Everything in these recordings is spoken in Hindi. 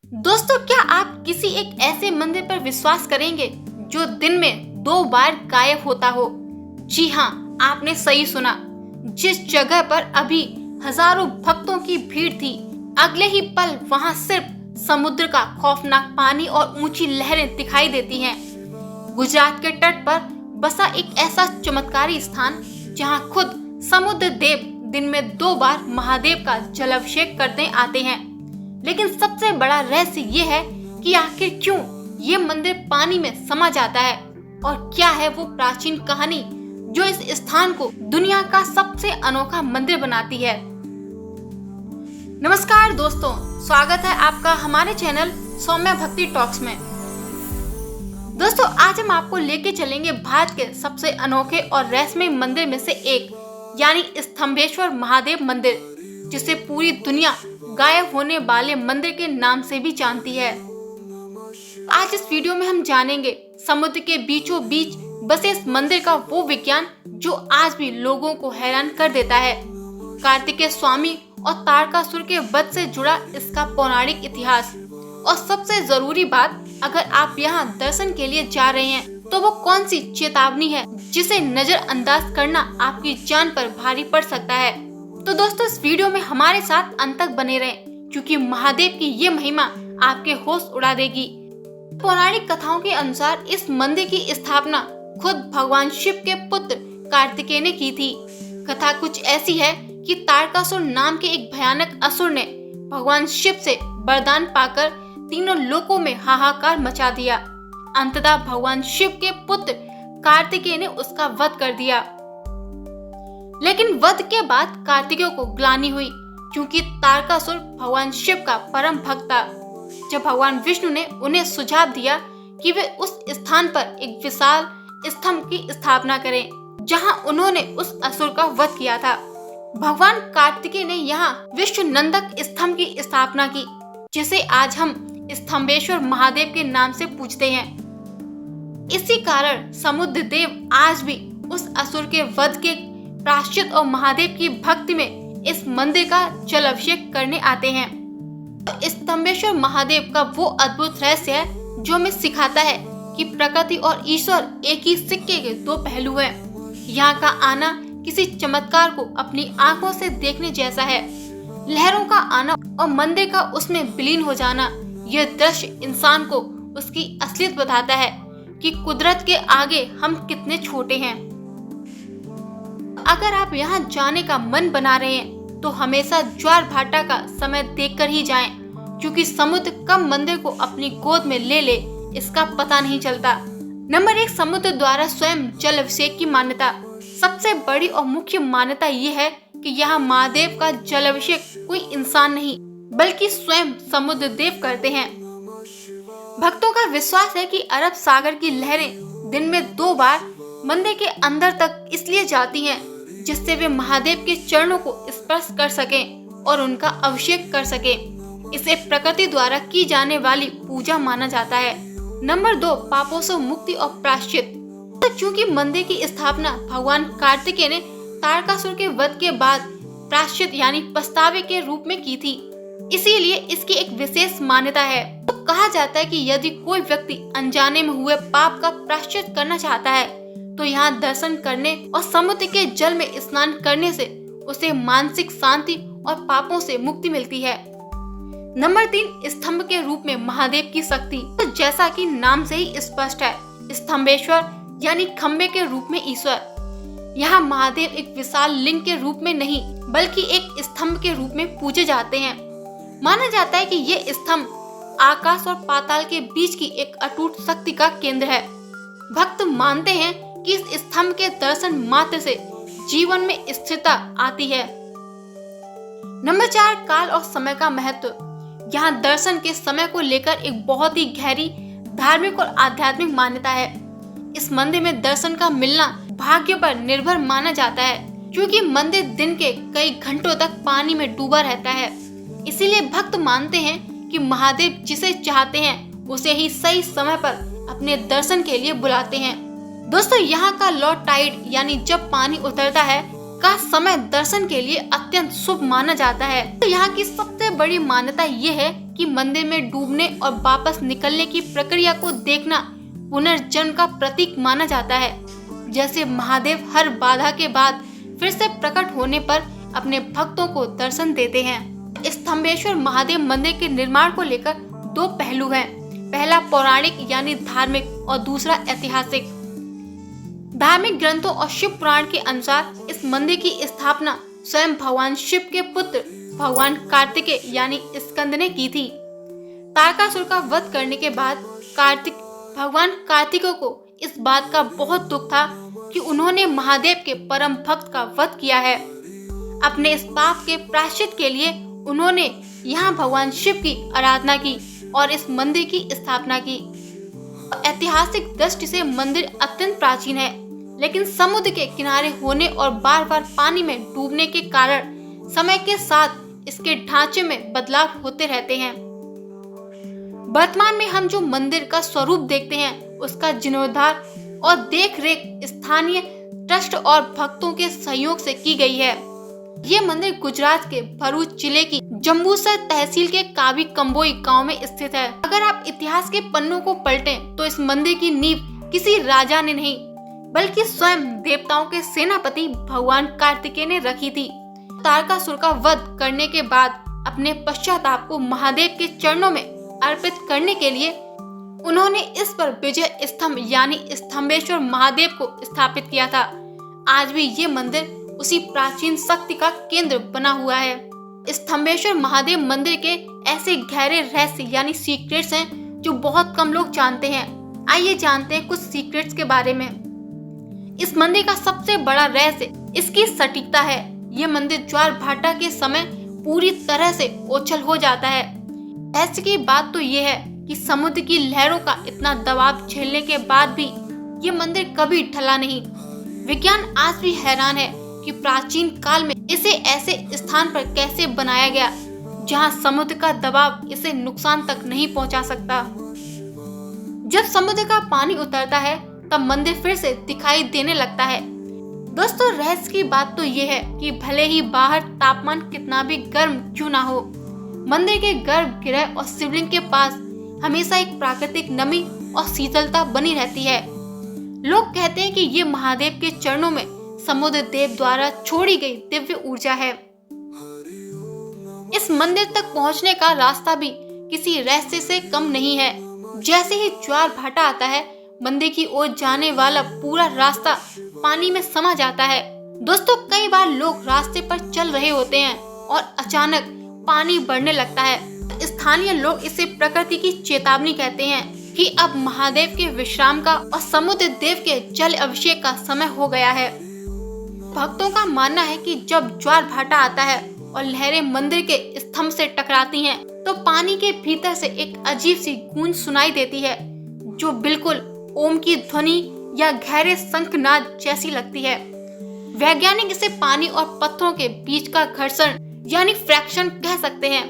दोस्तों, क्या आप किसी एक ऐसे मंदिर पर विश्वास करेंगे जो दिन में 2 बार गायब होता हो? जी हाँ, आपने सही सुना। जिस जगह पर अभी हजारों भक्तों की भीड़ थी, अगले ही पल वहां सिर्फ समुद्र का खौफनाक पानी और ऊंची लहरें दिखाई देती हैं। गुजरात के तट पर बसा एक ऐसा चमत्कारी स्थान जहां खुद समुद्र देव दिन में 2 बार महादेव का जलाभिषेक करते आते हैं। लेकिन सबसे बड़ा रहस्य ये है कि आखिर क्यों ये मंदिर पानी में समा जाता है और क्या है वो प्राचीन कहानी जो इस स्थान को दुनिया का सबसे अनोखा मंदिर बनाती है। नमस्कार दोस्तों, स्वागत है आपका हमारे चैनल सौम्या भक्ति टॉक्स में। दोस्तों, आज हम आपको लेके चलेंगे भारत के सबसे अनोखे और रहस्यमय मंदिर में से एक, यानी स्तंभेश्वर महादेव मंदिर, जिसे पूरी दुनिया गायब होने वाले मंदिर के नाम से भी जानती है। आज इस वीडियो में हम जानेंगे समुद्र के बीचों बीच बसे इस मंदिर का वो विज्ञान जो आज भी लोगों को हैरान कर देता है, कार्तिकेय स्वामी और तारकासुर के वध से जुड़ा इसका पौराणिक इतिहास, और सबसे जरूरी बात, अगर आप यहाँ दर्शन के लिए जा रहे हैं तो वो कौन सी चेतावनी है जिसे नजरअंदाज करना आपकी जान पर भारी पड़ सकता है। तो दोस्तों, इस वीडियो में हमारे साथ अंत तक बने रहें, क्योंकि महादेव की ये महिमा आपके होश उड़ा देगी। पौराणिक कथाओं के अनुसार इस मंदिर की स्थापना खुद भगवान शिव के पुत्र कार्तिकेय ने की थी। कथा कुछ ऐसी है कि तारकासुर नाम के एक भयानक असुर ने भगवान शिव से वरदान पाकर तीनों लोकों में हाहाकार मचा दिया। अंततः भगवान शिव के पुत्र कार्तिकेय ने उसका वध कर दिया। लेकिन वध के बाद कार्तिकेय को ग्लानि हुई, क्योंकि तारकासुर भगवान शिव का परम भक्त था। जब भगवान विष्णु ने उन्हें सुझाव दिया कि वे उस स्थान पर एक विशाल स्तंभ की स्थापना करें, जहां उन्होंने उस असुर का वध किया था, भगवान कार्तिकेय ने यहाँ विश्व नंदक स्तंभ की स्थापना की, जिसे आज हम स्तंभेश्वर महादेव के नाम से पूजते हैं। इसी कारण समुद्र देव आज भी उस असुर के वध के प्रायश्चित और महादेव की भक्ति में इस मंदिर का जलाभिषेक करने आते हैं। तो स्तंभेश्वर महादेव का वो अद्भुत रहस्य है जो हमें सिखाता है कि प्रकृति और ईश्वर एक ही सिक्के के 2 पहलू हैं। यहाँ का आना किसी चमत्कार को अपनी आंखों से देखने जैसा है। लहरों का आना और मंदिर का उसमें विलीन हो जाना, यह दृश्य इंसान को उसकी असलियत बताता है कि कुदरत के आगे हम कितने छोटे हैं। अगर आप यहाँ जाने का मन बना रहे हैं तो हमेशा ज्वार भाटा का समय देखकर ही जाएं, क्योंकि समुद्र कब मंदिर को अपनी गोद में ले ले इसका पता नहीं चलता। नंबर 1, समुद्र द्वारा स्वयं जल अभिषेक की मान्यता। सबसे बड़ी और मुख्य मान्यता ये है कि यहाँ महादेव का जल अभिषेक कोई इंसान नहीं बल्कि स्वयं समुद्र देव करते हैं। भक्तों का विश्वास है कि अरब सागर की लहरें दिन में 2 बार मंदिर के अंदर तक इसलिए जाती हैं जिससे वे महादेव के चरणों को स्पर्श कर सकें और उनका अभिषेक कर सकें। इसे प्रकृति द्वारा की जाने वाली पूजा माना जाता है। नंबर 2, पापों से मुक्ति और प्रायश्चित। तो चूंकि मंदिर की स्थापना भगवान कार्तिकेय ने तारकासुर के वध के बाद प्रायश्चित यानी पछतावे के रूप में की थी, इसीलिए इसकी एक विशेष मान्यता है। तो कहा जाता है कि यदि कोई व्यक्ति अनजाने में हुए पाप का प्रायश्चित करना चाहता है तो यहाँ दर्शन करने और समुद्र के जल में स्नान करने से उसे मानसिक शांति और पापों से मुक्ति मिलती है। नंबर 3, स्तंभ के रूप में महादेव की शक्ति। तो जैसा कि नाम से ही स्पष्ट है, स्तंभेश्वर यानी खम्बे के रूप में ईश्वर। यहाँ महादेव एक विशाल लिंग के रूप में नहीं बल्कि एक स्तंभ के रूप में पूजे जाते हैं। माना जाता है कि ये स्तंभ आकाश और पाताल के बीच की एक अटूट शक्ति का केंद्र है। भक्त मानते हैं कि इस स्तंभ के दर्शन मात्र से जीवन में स्थिरता आती है। नंबर 4, काल और समय का महत्व। यहाँ दर्शन के समय को लेकर एक बहुत ही गहरी धार्मिक और आध्यात्मिक मान्यता है। इस मंदिर में दर्शन का मिलना भाग्य पर निर्भर माना जाता है, क्योंकि मंदिर दिन के कई घंटों तक पानी में डूबा रहता है। इसीलिए भक्त मानते हैं कि महादेव जिसे चाहते हैं उसे ही सही समय पर अपने दर्शन के लिए बुलाते हैं। दोस्तों, यहाँ का लो टाइड यानी जब पानी उतरता है का समय दर्शन के लिए अत्यंत शुभ माना जाता है। तो यहाँ की सबसे बड़ी मान्यता ये है कि मंदिर में डूबने और वापस निकलने की प्रक्रिया को देखना पुनर्जन्म का प्रतीक माना जाता है। जैसे महादेव हर बाधा के बाद फिर से प्रकट होने पर अपने भक्तों को दर्शन देते हैं। स्तंभेश्वर महादेव मंदिर के निर्माण को लेकर दो पहलू हैं। पहला पौराणिक यानी धार्मिक और दूसरा ऐतिहासिक। धार्मिक ग्रंथों और शिव पुराण के अनुसार इस मंदिर की स्थापना स्वयं भगवान शिव के पुत्र भगवान कार्तिकेय यानी स्कंद ने की थी। तारकासुर का वध करने के बाद भगवान कार्तिकेय को इस बात का बहुत दुख था कि उन्होंने महादेव के परम भक्त का वध किया है। अपने इस पाप के प्रायश्चित के लिए उन्होंने यहाँ भगवान शिव की आराधना की और इस मंदिर की स्थापना की। ऐतिहासिक दृष्टि से मंदिर अत्यंत प्राचीन है, लेकिन समुद्र के किनारे होने और बार बार पानी में डूबने के कारण समय के साथ इसके ढांचे में बदलाव होते रहते हैं। वर्तमान में हम जो मंदिर का स्वरूप देखते हैं उसका जीर्णोद्धार और देख रेख स्थानीय ट्रस्ट और भक्तों के सहयोग से की गई है। ये मंदिर गुजरात के भरूच जिले की जंबूसर तहसील के कावी कंबोई गांव में स्थित है। अगर आप इतिहास के पन्नों को पलटें तो इस मंदिर की नींव किसी राजा ने नहीं बल्कि स्वयं देवताओं के सेनापति भगवान कार्तिकेय ने रखी थी। तारकासुर का वध करने के बाद अपने पश्चाताप को महादेव के चरणों में अर्पित करने के लिए उन्होंने इस पर विजय स्तंभ यानी स्तंभेश्वर महादेव को स्थापित किया था। आज भी ये मंदिर उसी प्राचीन शक्ति का केंद्र बना हुआ है। स्तंभेश्वर महादेव मंदिर के ऐसे गहरे रहस्य यानी सीक्रेट्स हैं जो बहुत कम लोग जानते हैं। आइए जानते हैं कुछ सीक्रेट्स के बारे में। इस मंदिर का सबसे बड़ा रहस्य इसकी सटीकता है। ये मंदिर ज्वार भाटा के समय पूरी तरह से ओछल हो जाता है। रहस्य की बात तो ये है कि समुद्र की लहरों का इतना दबाव झेलने के बाद भी ये मंदिर कभी ढला नहीं। विज्ञान आज भी हैरान है कि प्राचीन काल में इसे ऐसे स्थान पर कैसे बनाया गया जहां समुद्र का दबाव इसे नुकसान तक नहीं पहुंचा सकता। जब समुद्र का पानी उतरता है तब मंदिर फिर से दिखाई देने लगता है। दोस्तों, रहस्य की बात तो ये है कि भले ही बाहर तापमान कितना भी गर्म क्यों ना हो, मंदिर के गर्भगृह और शिवलिंग के पास हमेशा एक प्राकृतिक नमी और शीतलता बनी रहती है। लोग कहते हैं कि ये महादेव के चरणों में समुद्र देव द्वारा छोड़ी गई दिव्य ऊर्जा है। इस मंदिर तक पहुंचने का रास्ता भी किसी रहस्य से कम नहीं है। जैसे ही ज्वार भाटा आता है, मंदिर की ओर जाने वाला पूरा रास्ता पानी में समा जाता है। दोस्तों, कई बार लोग रास्ते पर चल रहे होते हैं और अचानक पानी बढ़ने लगता है। स्थानीय लोग इसे प्रकृति की चेतावनी कहते हैं कि अब महादेव के विश्राम का और समुद्र देव के जल अभिषेक का समय हो गया है। भक्तों का मानना है कि जब ज्वार भाटा आता है और लहरें मंदिर के स्तंभ से टकराती हैं, तो पानी के भीतर से एक अजीब सी गूंज सुनाई देती है जो बिल्कुल ओम की ध्वनि या गहरे शंखनाद जैसी लगती है। वैज्ञानिक इसे पानी और पत्थरों के बीच का घर्षण यानी फ्रैक्शन कह सकते हैं,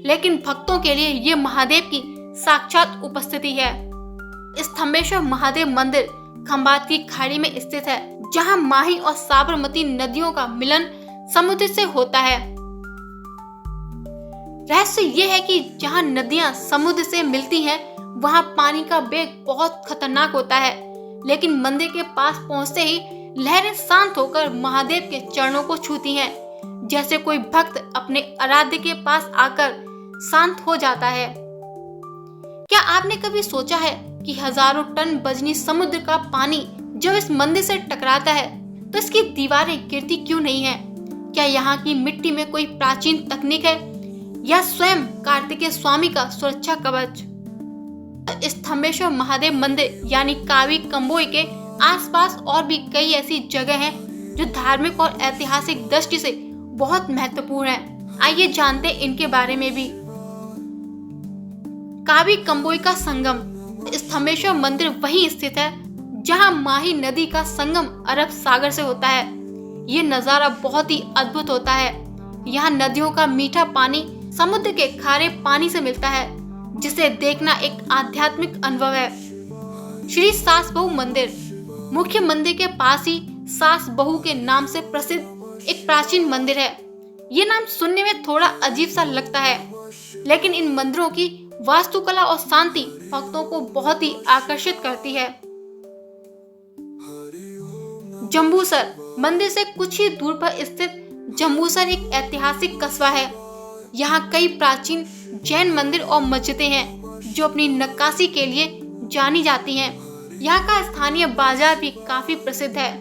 लेकिन भक्तों के लिए ये महादेव की साक्षात उपस्थिति है। स्तंभेश्वर महादेव मंदिर खंभात की खाड़ी में स्थित है, जहां माही और साबरमती नदियों का मिलन समुद्र से होता है। रहस्य ये है कि जहां नदियां समुद्र से मिलती हैं, वहां पानी का वेग बहुत खतरनाक होता है, लेकिन मंदिर के पास पहुंचते ही लहरें शांत होकर महादेव के चरणों को छूती हैं, जैसे कोई भक्त अपने आराध्य के पास आकर शांत हो जाता है। क्या आपने कभी सोचा है कि हजारों टन वजनी समुद्र का पानी जब इस मंदिर से टकराता है तो इसकी दीवारें गिरती क्यों नहीं है? क्या यहाँ की मिट्टी में कोई प्राचीन तकनीक है या स्वयं कार्तिकेय स्वामी का सुरक्षा कवच? स्तंभेश्वर महादेव मंदिर यानी कावी कंबोई के आसपास और भी कई ऐसी जगह हैं जो धार्मिक और ऐतिहासिक दृष्टि से बहुत महत्वपूर्ण है। आइए जानते हैं इनके बारे में भी। कावी कंबोई का संगम। स्तंभेश्वर मंदिर वहीं स्थित है जहां माही नदी का संगम अरब सागर से होता है। ये नजारा बहुत ही अद्भुत होता है। यहाँ नदियों का मीठा पानी समुद्र के खारे पानी से मिलता है, जिसे देखना एक आध्यात्मिक अनुभव है। श्री सास बहू मंदिर। मुख्य मंदिर के पास ही सास बहू के नाम से प्रसिद्ध एक प्राचीन मंदिर है। ये नाम सुनने में थोड़ा अजीब सा लगता है, लेकिन इन मंदिरों की वास्तुकला और शांति भक्तों को बहुत ही आकर्षित करती है। जंबूसर मंदिर से कुछ ही दूर पर स्थित जंबूसर एक ऐतिहासिक कस्बा है। यहाँ कई प्राचीन जैन मंदिर और मस्जिदें हैं जो अपनी नक्काशी के लिए जानी जाती हैं। यहाँ का स्थानीय बाजार भी काफी प्रसिद्ध है।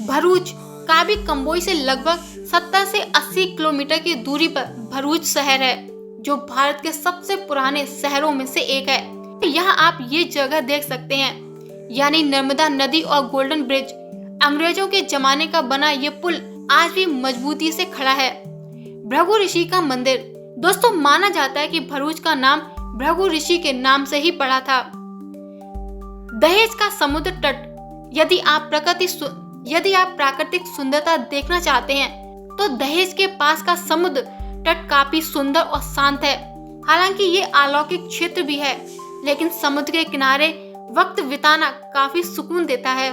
भरूच काबी कंबोई से लगभग 70 से 80 किलोमीटर की दूरी पर भरूच शहर है, जो भारत के सबसे पुराने शहरों में से एक है। यहाँ आप ये जगह देख सकते हैं, यानी नर्मदा नदी और गोल्डन ब्रिज। अंग्रेजों के जमाने का बना ये पुल आज भी मजबूती से खड़ा है। भृगु ऋषि का मंदिर। दोस्तों, माना जाता है कि भरूच का नाम भृगु ऋषि के नाम से ही पड़ा था। दहेज का समुद्र तट। यदि आप प्राकृतिक सुंदरता देखना चाहते हैं तो दहेज के पास का समुद्र तट काफी सुंदर और शांत है। हालांकि ये अलौकिक क्षेत्र भी है, लेकिन समुद्र के किनारे वक्त बिताना काफी सुकून देता है।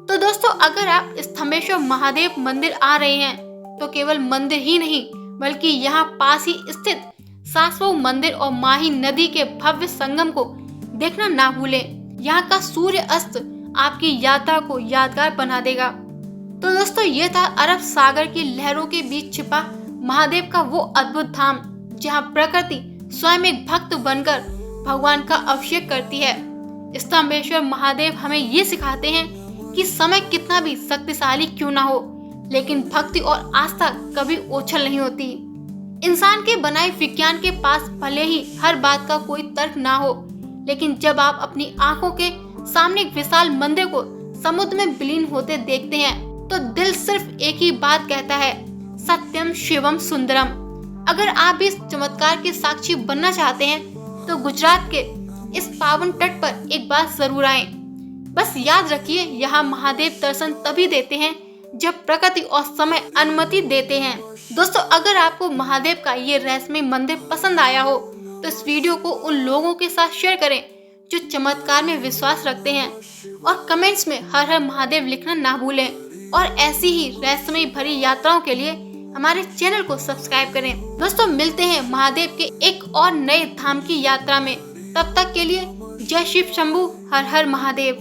तो दोस्तों, अगर आप स्तंभेश्वर महादेव मंदिर आ रहे हैं तो केवल मंदिर ही नहीं बल्कि यहाँ पास ही स्थित सासवो मंदिर और माही नदी के भव्य संगम को देखना ना भूलें। यहाँ का सूर्य अस्त आपकी यात्रा को यादगार बना देगा। तो दोस्तों, ये था अरब सागर की लहरों के बीच छिपा महादेव का वो अद्भुत धाम, जहाँ प्रकृति स्वयं एक भक्त बनकर भगवान का अभिषेक करती है। स्तंभेश्वर महादेव हमें ये सिखाते हैं कि समय कितना भी शक्तिशाली क्यों ना हो, लेकिन भक्ति और आस्था कभी ओछल नहीं होती। इंसान के बनाए विज्ञान के पास भले ही हर बात का कोई तर्क ना हो, लेकिन जब आप अपनी आंखों के सामने एक विशाल मंदिर को समुद्र में विलीन होते देखते हैं तो दिल सिर्फ एक ही बात कहता है, सत्यम शिवम सुंदरम। अगर आप भी इस चमत्कार के साक्षी बनना चाहते हैं तो गुजरात के इस पावन तट पर एक बार जरूर आएं। बस याद रखिए, यहाँ महादेव दर्शन तभी देते हैं जब प्रकृति और समय अनुमति देते हैं। दोस्तों, अगर आपको महादेव का ये रहस्यमय मंदिर पसंद आया हो तो इस वीडियो को उन लोगों के साथ शेयर करें जो चमत्कार में विश्वास रखते हैं, और कमेंट्स में हर हर महादेव लिखना ना भूलें। और ऐसी ही रहस्यमय भरी यात्राओं के लिए हमारे चैनल को सब्सक्राइब करें। दोस्तों, मिलते हैं महादेव के एक और नए धाम की यात्रा में। तब तक के लिए जय शिव शंभू, हर हर महादेव।